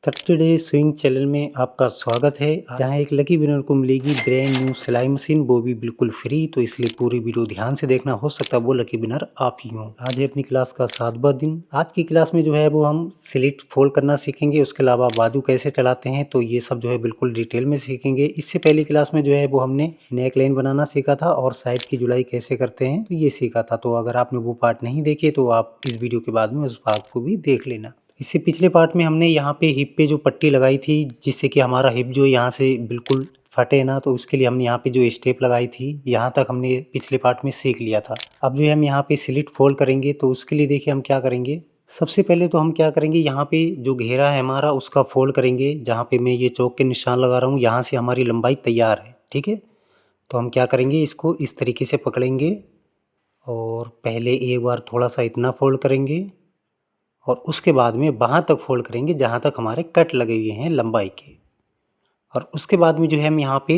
30 day swing channel में आपका स्वागत है। जहां एक लकी विनर को मिलेगी ब्रांड न्यू सिलाई मशीन, वो भी बिल्कुल फ्री। तो इसलिए पूरी वीडियो ध्यान से देखना, हो सकता है वो लकी विनर आप ही हो। आज है अपनी क्लास का 7वां दिन। आज की क्लास में जो है वो हम स्लिट फोल्ड करना सीखेंगे, उसके अलावा बाजू कैसे चढ़ाते हैं, तो ये सब जो है बिल्कुल डिटेल में सीखेंगे। इससे पहली क्लास में जो है वो हमने नेक लाइन बनाना सीखा था और साइड की जुड़ाई कैसे करते हैं तो ये सीखा था। तो अगर आपने वो पार्ट नहीं देखे तो आप इस वीडियो के बाद में उस पार्ट को भी देख लेना। इससे पिछले पार्ट में हमने यहाँ पे हिप पे जो पट्टी लगाई थी, जिससे कि हमारा हिप जो यहाँ से बिल्कुल फटे ना, तो उसके लिए हमने यहाँ पे जो स्टेप लगाई थी, यहाँ तक हमने पिछले पार्ट में सीख लिया था। अब जो है हम यहाँ पे स्लिट फोल्ड करेंगे, तो उसके लिए देखिए हम क्या करेंगे। सबसे पहले तो हम क्या करेंगे, यहाँ पे जो घेरा है हमारा उसका फोल्ड करेंगे। जहाँ पे मैं ये चौक के निशान लगा रहा हूँ, यहाँ से हमारी लंबाई तैयार है, ठीक है। तो हम क्या करेंगे, इसको इस तरीके से पकड़ेंगे और पहले एक बार थोड़ा सा इतना फोल्ड करेंगे और उसके बाद में वहाँ तक फोल्ड करेंगे जहाँ तक हमारे कट लगे हुए हैं लंबाई के। और उसके बाद में जो है हम यहाँ पे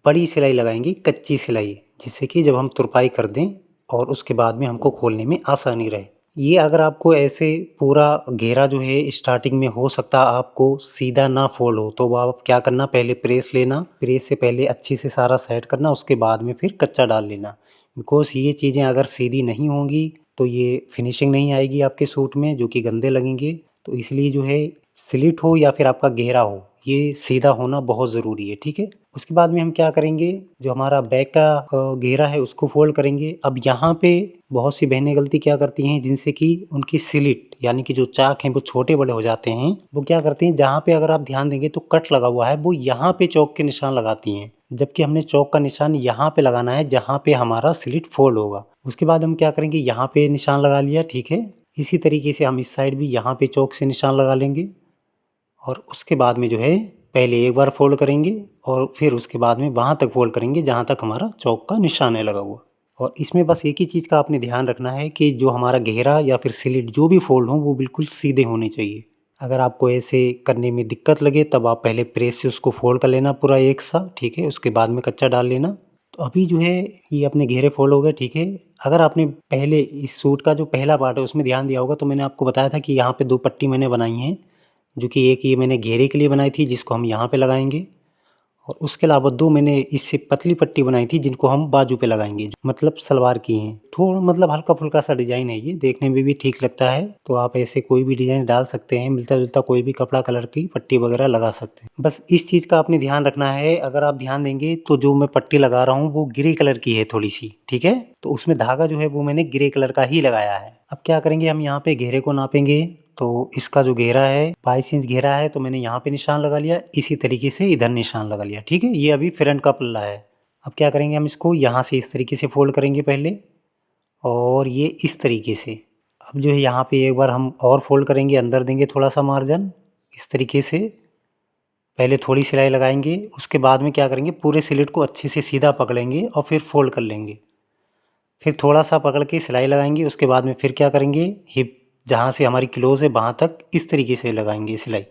बड़ी सिलाई लगाएंगे, कच्ची सिलाई, जिससे कि जब हम तुरपाई कर दें और उसके बाद में हमको खोलने में आसानी रहे। ये अगर आपको ऐसे पूरा घेरा जो है स्टार्टिंग में हो सकता है आपको सीधा ना फोल्ड हो, तो आप क्या करना, पहले प्रेस लेना, प्रेस से पहले अच्छे से सारा सेट करना, उसके बाद में फिर कच्चा डाल लेना। बिकॉज ये चीज़ें अगर सीधी नहीं होंगी तो ये फिनिशिंग नहीं आएगी आपके सूट में, जो कि गंदे लगेंगे। तो इसलिए जो है स्लिट हो या फिर आपका घेरा हो, ये सीधा होना बहुत ज़रूरी है, ठीक है। उसके बाद में हम क्या करेंगे, जो हमारा बैक का घेरा है उसको फोल्ड करेंगे। अब यहाँ पे बहुत सी बहनें गलती क्या करती हैं, जिनसे कि उनकी स्लिट यानी कि जो चाक हैं वो छोटे बड़े हो जाते हैं। वो क्या करती हैं, जहाँ पे अगर आप ध्यान देंगे तो कट लगा हुआ है, वो यहाँ पे चौक के निशान लगाती हैं, जबकि हमने चौक का निशान यहाँ पे लगाना है जहाँ पे हमारा स्लिट फोल्ड होगा। उसके बाद हम क्या करेंगे, यहाँ पे निशान लगा लिया, ठीक है। इसी तरीके से हम इस साइड भी यहाँ पे चौक से निशान लगा लेंगे और उसके बाद में जो है पहले एक बार फोल्ड करेंगे और फिर उसके बाद में वहाँ तक फोल्ड करेंगे जहाँ तक हमारा चौक का निशान है लगा हुआ। और इसमें बस एक ही चीज़ का आपने ध्यान रखना है कि जो हमारा घेरा या फिर स्लिट जो भी फोल्ड हो वो बिल्कुल सीधे होने चाहिए। अगर आपको ऐसे करने में दिक्कत लगे तब आप पहले प्रेस से उसको फोल्ड कर लेना पूरा एक सा, ठीक है। उसके बाद में कच्चा डाल लेना। तो अभी जो है ये अपने घेरे फोल्ड हो गए, ठीक है। अगर आपने पहले इस सूट का जो पहला पार्ट है उसमें ध्यान दिया होगा तो मैंने आपको बताया था कि यहाँ पे 2 पट्टी मैंने बनाई हैं, जो कि एक ये मैंने घेरे के लिए बनाई थी जिसको हम यहाँ पे लगाएंगे, और उसके अलावा 2 मैंने इससे पतली पट्टी बनाई थी जिनको हम बाजू पे लगाएंगे, मतलब सलवार की हैं। थोड़ा मतलब हल्का फुल्का सा डिजाइन है, ये देखने में भी ठीक लगता है। तो आप ऐसे कोई भी डिजाइन डाल सकते हैं, मिलता जुलता कोई भी कपड़ा कलर की पट्टी वगैरह लगा सकते हैं। बस इस चीज़ का आपने ध्यान रखना है। अगर आप ध्यान देंगे तो जो मैं पट्टी लगा रहा हूँ वो ग्रे कलर की है थोड़ी सी, ठीक है। तो उसमें धागा जो है वो मैंने ग्रे कलर का ही लगाया है। अब क्या करेंगे, हम यहाँ पे घेरे को नापेंगे। तो इसका जो घेरा है 22 इंच घेरा है, तो मैंने यहाँ पे निशान लगा लिया, इसी तरीके से इधर निशान लगा लिया, ठीक है। ये अभी फ्रंट का पल्ला है। अब क्या करेंगे, हम इसको यहाँ से इस तरीके से फोल्ड करेंगे पहले, और ये इस तरीके से। अब जो है यहाँ पे एक बार हम और फोल्ड करेंगे, अंदर देंगे थोड़ा सा मार्जिन इस तरीके से। पहले थोड़ी सिलाई लगाएंगे, उसके बाद में क्या करेंगे, पूरे स्लिट को अच्छे से सीधा पकड़ेंगे और फिर फोल्ड कर लेंगे। फिर थोड़ा सा पकड़ के सिलाई लगाएंगे, उसके बाद में फिर क्या करेंगे, हिप जहाँ से हमारी क्लोज है वहाँ तक इस तरीके से लगाएंगे सिलाई।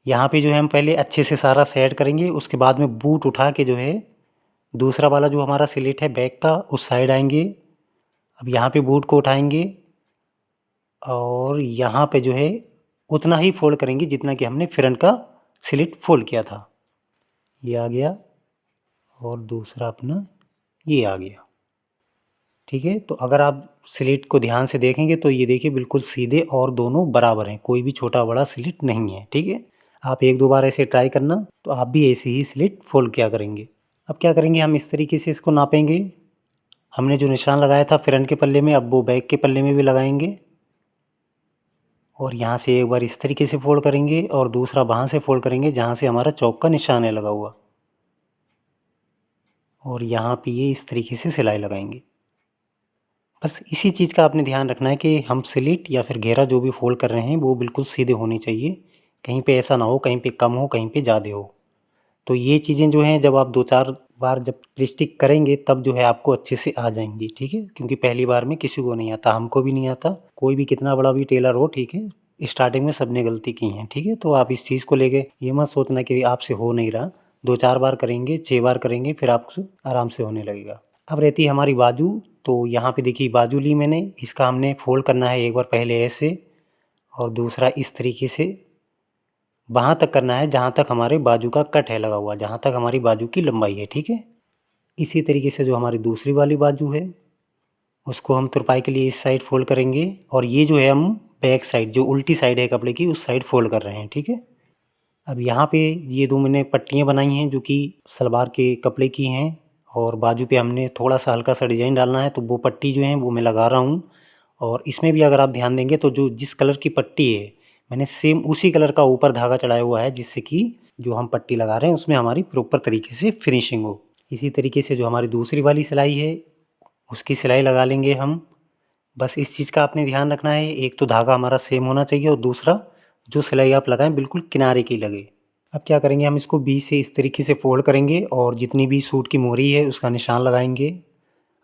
यहाँ पे जो है हम पहले अच्छे से सारा सेट करेंगे, उसके बाद में बूट उठा के जो है दूसरा वाला जो हमारा स्लिट है बैक का उस साइड आएंगे। अब यहाँ पे बूट को उठाएंगे और यहाँ पे जो है उतना ही फोल्ड करेंगे जितना कि हमने फ्रंट का स्लिट फोल्ड किया था। ये आ गया और दूसरा अपना ये आ गया, ठीक है। तो अगर आप स्लिट को ध्यान से देखेंगे तो ये देखिए बिल्कुल सीधे और दोनों बराबर हैं, कोई भी छोटा बड़ा स्लिट नहीं है, ठीक है। आप एक दो बार ऐसे ट्राई करना, तो आप भी ऐसे ही स्लिट फोल्ड किया करेंगे। अब क्या करेंगे, हम इस तरीके से इसको नापेंगे। हमने जो निशान लगाया था फ्रंट के पल्ले में, अब वो बैक के पल्ले में भी लगाएंगे। और यहाँ से एक बार इस तरीके से फोल्ड करेंगे और दूसरा वहाँ से फोल्ड करेंगे जहाँ से हमारा चौक का निशान है लगा हुआ, और यहाँ पे ये इस तरीके से सिलाई लगाएंगे। बस इसी चीज़ का आपने ध्यान रखना है कि हम स्लिट या फिर घेरा जो भी फोल्ड कर रहे हैं वो बिल्कुल सीधे होने चाहिए। कहीं पे ऐसा ना हो, कहीं पे कम हो, कहीं पे ज़्यादा हो। तो ये चीज़ें जो हैं जब आप 2-4 बार जब स्टिक करेंगे तब जो है आपको अच्छे से आ जाएंगी, ठीक है। क्योंकि पहली बार में किसी को नहीं आता, हमको भी नहीं आता, कोई भी कितना बड़ा भी टेलर हो, ठीक है। स्टार्टिंग में सबने गलती की हैं, ठीक है। तो आप इस चीज़ को लेके ये मत सोचना कि आपसे हो नहीं रहा। 2-4 बार करेंगे, 6 बार करेंगे, फिर आपसे आराम से होने लगेगा। अब रहती है हमारी बाजू। तो यहाँ पे देखिए बाजू ली मैंने, इसका हमने फोल्ड करना है एक बार पहले ऐसे, और दूसरा इस तरीके से वहाँ तक करना है जहाँ तक हमारे बाजू का कट है लगा हुआ, जहाँ तक हमारी बाजू की लंबाई है, ठीक है। इसी तरीके से जो हमारी दूसरी वाली बाजू है उसको हम तुरपाई के लिए इस साइड फोल्ड करेंगे, और ये जो है हम बैक साइड जो उल्टी साइड है कपड़े की उस साइड फोल्ड कर रहे हैं, ठीक है। अब यहाँ पे ये दो मैंने पट्टियाँ बनाई हैं जो कि सलवार के कपड़े की हैं, और बाजू पे हमने थोड़ा सा हल्का सा डिज़ाइन डालना है, तो वो पट्टी जो है वो मैं लगा रहा हूँ। और इसमें भी अगर आप ध्यान देंगे तो जो जिस कलर की पट्टी है मैंने सेम उसी कलर का ऊपर धागा चढ़ाया हुआ है, जिससे कि जो हम पट्टी लगा रहे हैं उसमें हमारी प्रॉपर तरीके से फिनिशिंग हो। इसी तरीके से जो हमारी दूसरी वाली सिलाई है उसकी सिलाई लगा लेंगे हम। बस इस चीज़ का आपने ध्यान रखना है, एक तो धागा हमारा सेम होना चाहिए और दूसरा जो सिलाई आप लगाएं बिल्कुल किनारे की लगे। अब क्या करेंगे, हम इसको बीच से इस तरीके से फोल्ड करेंगे और जितनी भी सूट की मोरी है उसका निशान लगाएंगे।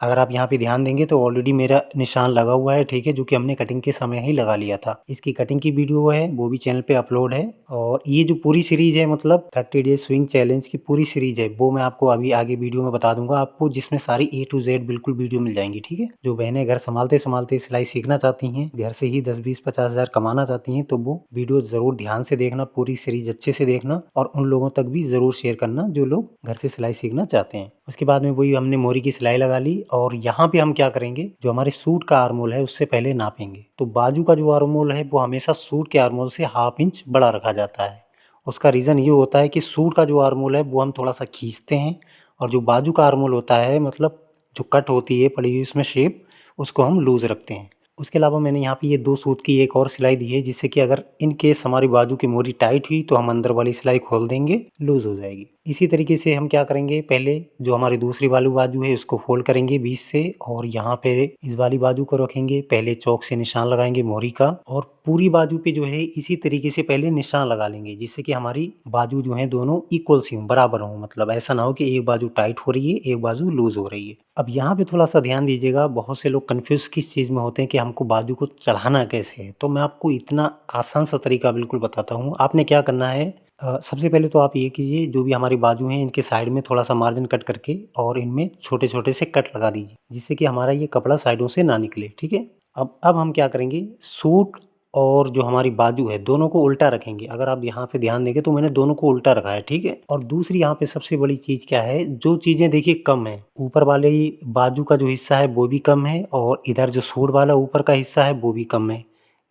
अगर आप यहाँ पे ध्यान देंगे तो ऑलरेडी मेरा निशान लगा हुआ है, ठीक है, जो कि हमने कटिंग के समय ही लगा लिया था। इसकी कटिंग की वीडियो है वो भी चैनल पे अपलोड है, और ये जो पूरी सीरीज है मतलब 30 डेज स्विंग चैलेंज की पूरी सीरीज है वो मैं आपको अभी आगे वीडियो में बता दूंगा आपको, जिसमें सारी A to Z बिल्कुल वीडियो मिल जाएंगी, ठीक है। जो बहनें घर संभालते संभालते सिलाई सीखना चाहती हैं, घर से ही 10-20-50 हज़ार कमाना चाहती हैं, तो वो वीडियो जरूर ध्यान से देखना, पूरी सीरीज अच्छे से देखना, और उन लोगों तक भी जरूर शेयर करना जो लोग घर से सिलाई सीखना चाहते हैं। उसके बाद में वही हमने मोरी की सिलाई लगा ली, और यहाँ पे हम क्या करेंगे, जो हमारे सूट का आर्मोल है उससे पहले नापेंगे। तो बाजू का जो आर्मोल है वो हमेशा सूट के आर्मोल से 1/2 इंच बड़ा रखा जाता है। उसका रीज़न ये होता है कि सूट का जो आर्मोल है वो हम थोड़ा सा खींचते हैं, और जो बाजू का आर्मोल होता है मतलब जो कट होती है पड़ी हुई उसमें शेप, उसको हम लूज़ रखते हैं। उसके अलावा मैंने यहाँ पे ये 2 सूत की एक और सिलाई दी है, जिससे कि अगर इन केस हमारी बाजू की मोरी टाइट हुई तो हम अंदर वाली सिलाई खोल देंगे, लूज़ हो जाएगी। इसी तरीके से हम क्या करेंगे, पहले जो हमारी दूसरी वाली बाजू है उसको फोल्ड करेंगे बीच से, और यहाँ पे इस वाली बाजू को रखेंगे, पहले चौक से निशान लगाएंगे मोरी का, और पूरी बाजू पे जो है इसी तरीके से पहले निशान लगा लेंगे, जिससे कि हमारी बाजू जो है दोनों इक्वल सी हों, बराबर हों, मतलब ऐसा ना हो कि एक बाजू टाइट हो रही है एक बाजू लूज हो रही है। अब यहाँ पे थोड़ा सा ध्यान दीजिएगा, बहुत से लोग कंफ्यूज किस चीज़ में होते हैं कि हमको बाजू को चढ़ाना कैसे है, तो मैं आपको इतना आसान सा तरीका बिल्कुल बताता हूँ। आपने क्या करना है, सबसे पहले तो आप ये कीजिए, जो भी हमारी बाजू हैं इनके साइड में थोड़ा सा मार्जिन कट करके और इनमें छोटे छोटे से कट लगा दीजिए, जिससे कि हमारा ये कपड़ा साइडों से ना निकले, ठीक है। अब हम क्या करेंगे, सूट और जो हमारी बाजू है दोनों को उल्टा रखेंगे। अगर आप यहाँ पे ध्यान देंगे तो मैंने दोनों को उल्टा रखा है, ठीक है। और दूसरी यहाँ पे सबसे बड़ी चीज़ क्या है, जो चीज़ें देखिए कम है, ऊपर वाले बाजू का जो हिस्सा है वो भी कम है, और इधर जो सूट वाला ऊपर का हिस्सा है वो भी कम है।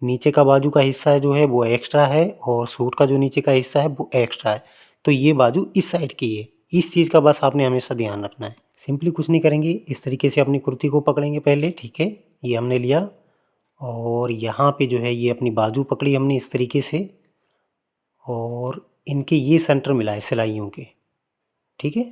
नीचे का बाजू का हिस्सा है जो है वो एक्स्ट्रा है, और सूट का जो नीचे का हिस्सा है वो एक्स्ट्रा है। तो ये बाजू इस साइड की है, इस चीज़ का बस आपने हमेशा ध्यान रखना है। सिंपली कुछ नहीं करेंगे, इस तरीके से अपनी कुर्ती को पकड़ेंगे पहले, ठीक है, ये हमने लिया, और यहाँ पे जो है ये अपनी बाजू पकड़ी हमने इस तरीके से, और इनके ये सेंटर मिलाए सिलाइयों के, ठीक है,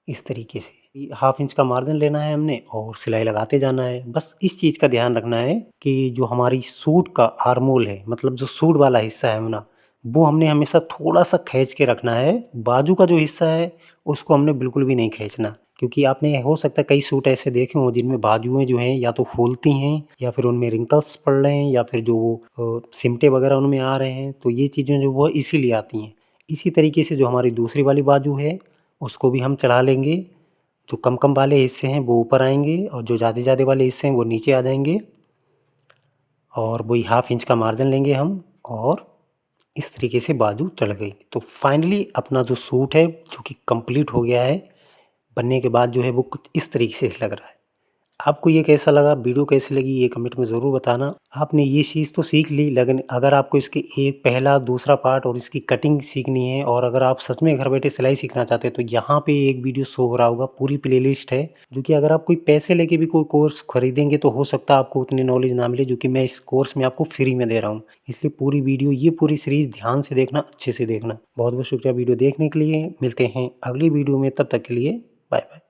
इस तरीके से 1/2 इंच का मार्जिन लेना है हमने और सिलाई लगाते जाना है। बस इस चीज़ का ध्यान रखना है कि जो हमारी सूट का आर्मोल है, मतलब जो सूट वाला हिस्सा है ना, वो हमने हमेशा थोड़ा सा खींच के रखना है। बाजू का जो हिस्सा है उसको हमने बिल्कुल भी नहीं खींचना, क्योंकि आपने हो सकता है कई सूट ऐसे देखे हों जिनमें बाजुएं जो हैं या तो फूलती हैं, या फिर उनमें रिंकल्स पड़ रहे हैं, या फिर जो सिमटे वगैरह उनमें आ रहे हैं, तो ये चीज़ें जो वो इसीलिए आती हैं। इसी तरीके से जो हमारी दूसरी वाली बाजू है उसको भी हम चढ़ा लेंगे। जो कम कम वाले हिस्से हैं वो ऊपर आएंगे, और जो ज़्यादा ज़्यादा वाले हिस्से हैं वो नीचे आ जाएंगे, और वही 1/2 इंच का मार्जिन लेंगे हम, और इस तरीके से बाजू चढ़ गई। तो फाइनली अपना जो सूट है जो कि कंप्लीट हो गया है, बनने के बाद जो है वो कुछ इस तरीके से लग रहा है। आपको ये कैसा लगा, वीडियो कैसी लगी, ये कमेंट में ज़रूर बताना। आपने ये चीज़ तो सीख ली, लेकिन अगर आपको इसके एक पहला दूसरा पार्ट और इसकी कटिंग सीखनी है, और अगर आप सच में घर बैठे सिलाई सीखना चाहते हैं, तो यहाँ पे एक वीडियो शो हो रहा होगा, पूरी प्लेलिस्ट है, जो कि अगर आप कोई पैसे लेके भी कोई कोर्स खरीदेंगे तो हो सकता है आपको उतनी नॉलेज ना मिले जो कि मैं इस कोर्स में आपको फ्री में दे रहा हूँ। इसलिए पूरी वीडियो, ये पूरी सीरीज़ ध्यान से देखना, अच्छे से देखना। बहुत बहुत शुक्रिया वीडियो देखने के लिए। मिलते हैं अगली वीडियो में, तब तक के लिए बाय बाय।